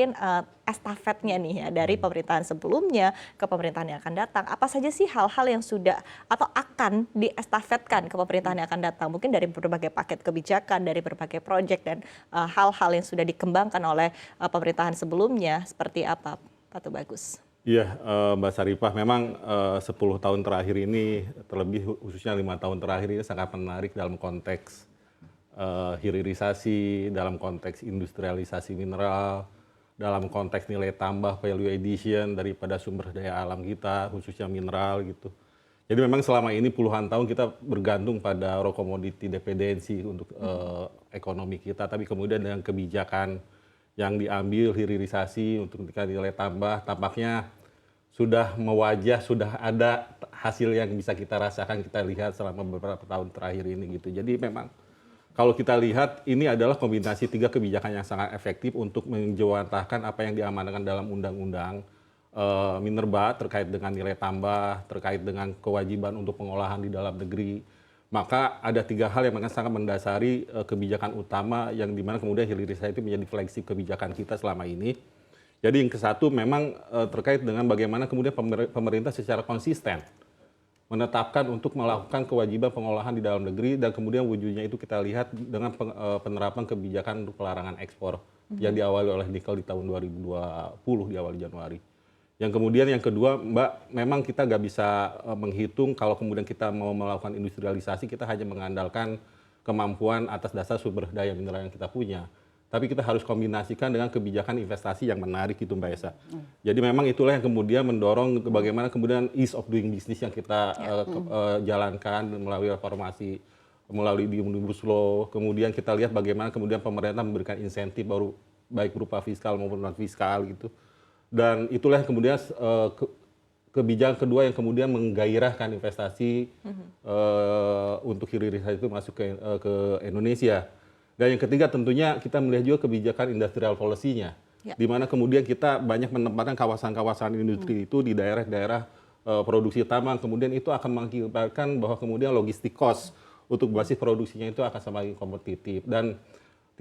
mungkin estafetnya nih ya dari pemerintahan sebelumnya ke pemerintahan yang akan datang. Apa saja sih hal-hal yang sudah atau akan diestafetkan ke pemerintahan yang akan datang? Mungkin dari berbagai paket kebijakan, dari berbagai proyek dan hal-hal yang sudah dikembangkan oleh pemerintahan sebelumnya seperti apa, Pak Tubagus? Iya, Mbak Saripah, memang 10 tahun terakhir ini, terlebih khususnya 5 tahun terakhir ini sangat menarik dalam konteks hilirisasi, dalam konteks industrialisasi mineral, dalam konteks nilai tambah value addition daripada sumber daya alam kita, khususnya mineral gitu. Jadi memang selama ini puluhan tahun kita bergantung pada raw commodity dependency untuk ekonomi kita, tapi kemudian dengan kebijakan yang diambil hilirisasi untuk nilai tambah, tampaknya sudah mewajah, sudah ada hasil yang bisa kita rasakan, kita lihat selama beberapa tahun terakhir ini gitu. Jadi memang kalau kita lihat ini adalah kombinasi 3 kebijakan yang sangat efektif untuk menjawantahkan apa yang diamanahkan dalam undang-undang minerba terkait dengan nilai tambah, terkait dengan kewajiban untuk pengolahan di dalam negeri. Maka ada 3 hal yang sangat mendasari kebijakan utama yang dimana kemudian hilirisasi itu menjadi flagship kebijakan kita selama ini. Jadi yang ke-1 memang terkait dengan bagaimana kemudian pemerintah secara konsisten menetapkan untuk melakukan kewajiban pengolahan di dalam negeri dan kemudian wujudnya itu kita lihat dengan penerapan kebijakan untuk pelarangan ekspor yang diawali oleh nikel di tahun 2020 di awal Januari. Yang kemudian yang kedua, Mbak, memang kita nggak bisa menghitung kalau kemudian kita mau melakukan industrialisasi kita hanya mengandalkan kemampuan atas dasar sumber daya mineral yang kita punya. Tapi kita harus kombinasikan dengan kebijakan investasi yang menarik itu, Mbak Esa. Jadi memang itulah yang kemudian mendorong bagaimana kemudian ease of doing business yang kita jalankan melalui reformasi, melalui Omnibus Law. Kemudian kita lihat bagaimana kemudian pemerintah memberikan insentif baru baik berupa fiskal maupun non fiskal gitu. Dan itulah yang kemudian kebijakan kedua yang kemudian menggairahkan investasi untuk hilirisasi itu masuk ke Indonesia. Dan yang ketiga tentunya kita melihat juga kebijakan industrial policy-nya, di mana kemudian kita banyak menempatkan kawasan-kawasan industri itu di daerah-daerah produksi tambang, kemudian itu akan mengakibatkan bahwa kemudian logistik cost untuk basis produksinya itu akan semakin kompetitif. Dan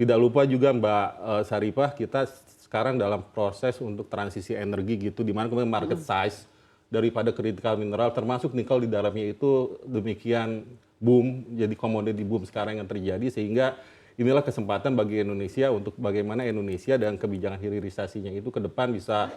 tidak lupa juga Mbak Saripah, kita sekarang dalam proses untuk transisi energi gitu, di mana kemudian market size daripada critical mineral termasuk nikel di dalamnya itu demikian boom, jadi komoditi boom sekarang yang terjadi, sehingga inilah kesempatan bagi Indonesia untuk bagaimana Indonesia dan kebijakan hilirisasinya itu ke depan bisa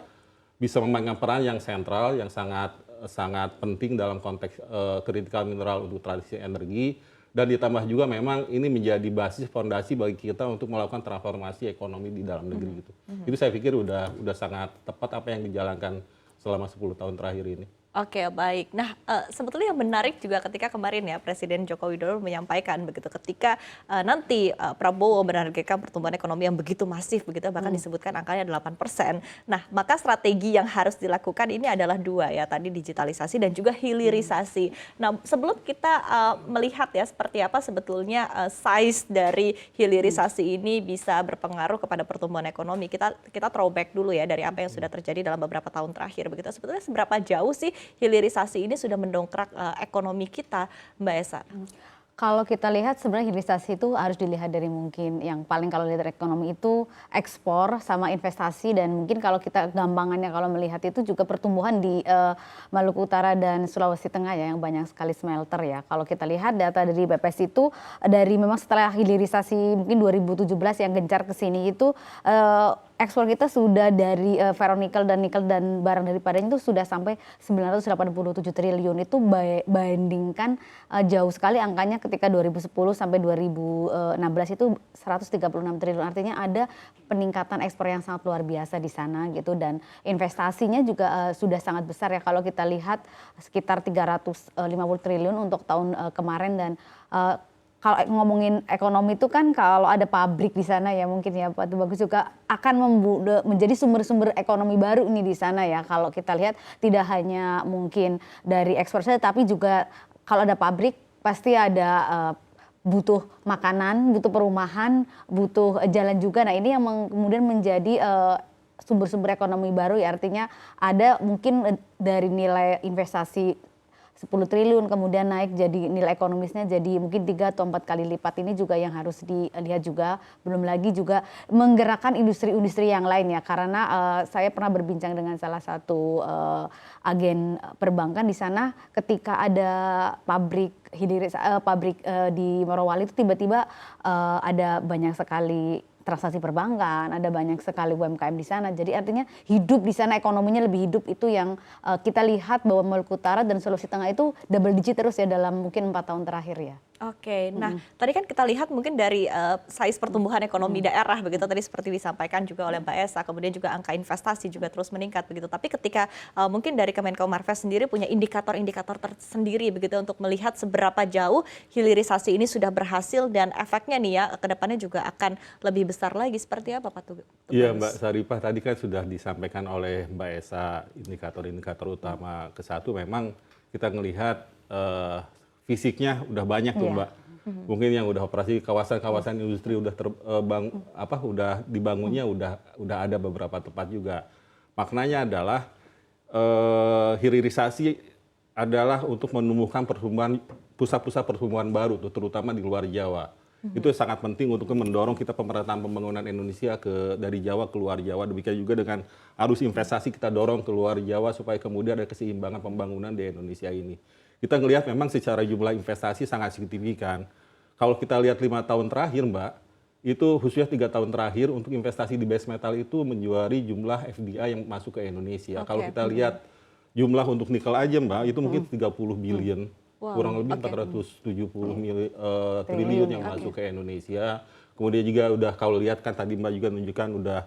memainkan peran yang sentral, yang sangat penting dalam konteks kritikal mineral untuk transisi energi, dan ditambah juga memang ini menjadi basis fondasi bagi kita untuk melakukan transformasi ekonomi di dalam negeri gitu. Itu saya pikir udah sangat tepat apa yang dijalankan selama 10 tahun terakhir ini. Oke, baik. Nah, sebetulnya yang menarik juga ketika kemarin ya Presiden Joko Widodo menyampaikan begitu ketika nanti Prabowo menargetkan pertumbuhan ekonomi yang begitu masif begitu, bahkan disebutkan angkanya 8%. Nah, maka strategi yang harus dilakukan ini adalah 2 ya, tadi digitalisasi dan juga hilirisasi. Nah, sebelum kita melihat ya seperti apa sebetulnya size dari hilirisasi ini bisa berpengaruh kepada pertumbuhan ekonomi, kita throwback dulu ya dari apa yang sudah terjadi dalam beberapa tahun terakhir begitu. Sebetulnya seberapa jauh sih hilirisasi ini sudah mendongkrak ekonomi kita, Mbak Esa? Kalau kita lihat sebenarnya hilirisasi itu harus dilihat dari mungkin yang paling kalau lihat dari ekonomi itu ekspor sama investasi, dan mungkin kalau kita gampangannya kalau melihat itu juga pertumbuhan di Maluku Utara dan Sulawesi Tengah ya yang banyak sekali smelter ya. Kalau kita lihat data dari BPS itu dari memang setelah hilirisasi mungkin 2017 yang gencar ke sini itu ekspor kita sudah dari ferronikel dan nikel dan barang daripadanya itu sudah sampai 987 triliun. Itu bandingkan jauh sekali angkanya ketika 2010 sampai 2016 itu 136 triliun. Artinya ada peningkatan ekspor yang sangat luar biasa di sana gitu, dan investasinya juga sudah sangat besar ya kalau kita lihat sekitar 350 triliun untuk tahun kemarin. Dan kalau ngomongin ekonomi itu kan kalau ada pabrik di sana ya mungkin ya Pak Tubagus juga akan menjadi sumber-sumber ekonomi baru ini di sana ya. Kalau kita lihat tidak hanya mungkin dari ekspor saja, tapi juga kalau ada pabrik pasti ada butuh makanan, butuh perumahan, butuh jalan juga. Nah ini yang kemudian menjadi sumber-sumber ekonomi baru ya, artinya ada mungkin dari nilai investasi 10 triliun kemudian naik jadi nilai ekonomisnya jadi mungkin 3 atau 4 kali lipat, ini juga yang harus dilihat juga. Belum lagi juga menggerakkan industri-industri yang lain ya, karena saya pernah berbincang dengan salah satu agen perbankan di sana, ketika ada pabrik di Morowali itu tiba-tiba ada banyak sekali transaksi perbankan, ada banyak sekali UMKM di sana. Jadi artinya hidup di sana, ekonominya lebih hidup, itu yang kita lihat bahwa Maluku Utara dan Sulawesi Tengah itu double digit terus ya dalam mungkin 4 tahun terakhir ya. Oke, nah tadi kan kita lihat mungkin dari size pertumbuhan ekonomi daerah begitu tadi seperti disampaikan juga oleh Mbak Esa, kemudian juga angka investasi juga terus meningkat begitu. Tapi ketika mungkin dari Kemenko Marves sendiri punya indikator-indikator tersendiri begitu untuk melihat seberapa jauh hilirisasi ini sudah berhasil dan efeknya nih ya ke depannya juga akan lebih besar lagi, seperti apa Pak Tugas? Iya Mbak Saripah, tadi kan sudah disampaikan oleh Mbak Esa indikator-indikator utama ke-1 memang kita melihat fisiknya udah banyak tuh Mbak. Mungkin yang udah operasi kawasan-kawasan industri udah udah dibangunnya udah ada beberapa tempat juga. Maknanya adalah hilirisasi adalah untuk menumbuhkan pertumbuhan pusat-pusat pertumbuhan baru tuh, terutama di luar Jawa. Itu sangat penting untuk mendorong kita pemerataan pembangunan Indonesia dari Jawa ke luar Jawa. Demikian juga dengan arus investasi kita dorong ke luar Jawa supaya kemudian ada keseimbangan pembangunan di Indonesia ini. Kita ngelihat memang secara jumlah investasi sangat signifikan. Kalau kita lihat 5 tahun terakhir Mbak, itu khususnya 3 tahun terakhir untuk investasi di base metal itu menjuari jumlah FDI yang masuk ke Indonesia. Kalau kita lihat jumlah untuk nikel aja Mbak, itu mungkin 30 billion. Kurang lebih 470 triliun yang masuk ke Indonesia. Kemudian juga udah kalau lihat kan tadi Mbak juga menunjukkan udah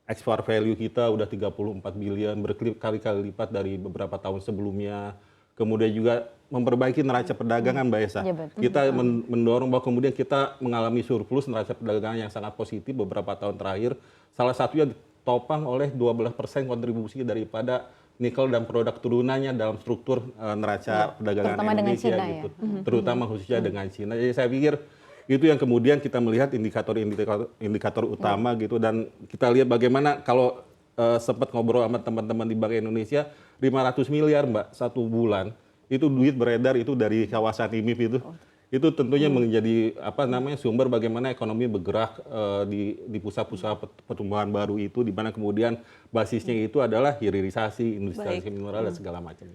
export value kita udah 34 billion, berkali-kali lipat dari beberapa tahun sebelumnya. Kemudian juga memperbaiki neraca perdagangan Mbak Esa. Kita mendorong bahwa kemudian kita mengalami surplus neraca perdagangan yang sangat positif beberapa tahun terakhir. Salah satunya ditopang oleh 12% kontribusi daripada nikel dan produk turunannya dalam struktur neraca perdagangan terutama Indonesia dengan Cina, gitu. Terutama khususnya dengan Cina. Jadi saya pikir itu yang kemudian kita melihat indikator utama gitu, dan kita lihat bagaimana kalau sempat ngobrol sama teman-teman di Bank Indonesia, 500 miliar Mbak satu bulan itu duit beredar itu dari kawasan IMIF itu. Itu tentunya menjadi sumber bagaimana ekonomi bergerak di pusat-pusat pertumbuhan baru itu, di mana kemudian basisnya itu adalah hilirisasi, industrialisasi mineral dan segala macam.